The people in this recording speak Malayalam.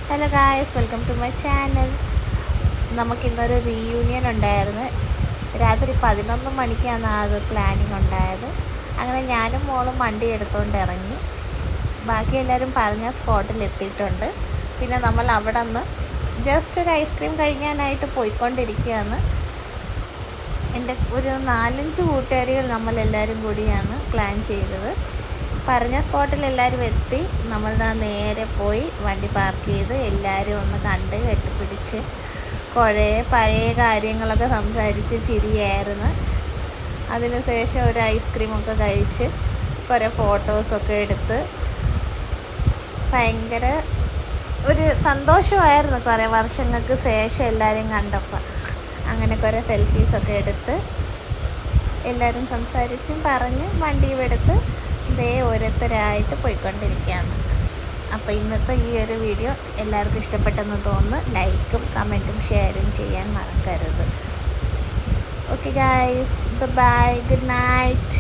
Hello guys, welcome to my channel. നമുക്കിന്നൊരു റീയൂണിയൻ ഉണ്ടായിരുന്നു. രാത്രി 11 മണിക്കാണ് ആ ഒരു പ്ലാനിങ് ഉണ്ടായത്. അങ്ങനെ ഞാനും മോളും വണ്ടി എടുത്തുകൊണ്ട് ഇറങ്ങി. ബാക്കി എല്ലാവരും പറഞ്ഞ സ്പോട്ടിൽ എത്തിയിട്ടുണ്ട്. പിന്നെ നമ്മൾ അവിടെ നിന്ന് ജസ്റ്റ് ഒരു ഐസ്ക്രീം കഴിക്കാനായിട്ട് പോയിക്കൊണ്ടിരിക്കുകയാണ്. എൻ്റെ ഒരു 4-5 കൂട്ടുകാരികൾ നമ്മളെല്ലാവരും കൂടിയാണ് പ്ലാൻ ചെയ്തത്. പറഞ്ഞ സ്പോട്ടിൽ എല്ലാവരും എത്തി. നമ്മൾ നേരെ പോയി വണ്ടി പാർക്ക് ചെയ്ത് എല്ലാവരും ഒന്ന് കണ്ട് കെട്ടിപ്പിടിച്ച് കുറേ പഴയ കാര്യങ്ങളൊക്കെ സംസാരിച്ച് ചിരിയായിരുന്നു. അതിനുശേഷം ഒരു ഐസ്ക്രീമൊക്കെ കഴിച്ച് കുറേ ഫോട്ടോസൊക്കെ എടുത്ത് ഭയങ്കര ഒരു സന്തോഷമായിരുന്നു. കുറേ വർഷങ്ങൾക്ക് ശേഷം എല്ലാവരും കണ്ടപ്പോൾ അങ്ങനെ കുറേ സെൽഫീസൊക്കെ എടുത്ത് എല്ലാവരും സംസാരിച്ചും പറഞ്ഞ് വണ്ടിയും എടുത്ത് ഓരോരുത്തരായിട്ട് പോയിക്കൊണ്ടിരിക്കുകയാണ്. അപ്പോൾ ഇന്നത്തെ ഈ ഒരു വീഡിയോ എല്ലാവർക്കും ഇഷ്ടപ്പെട്ടെന്ന് തോന്നുന്നു. ലൈക്കും കമൻറ്റും ഷെയറും ചെയ്യാൻ മറക്കരുത്. Okay guys, bye, good night.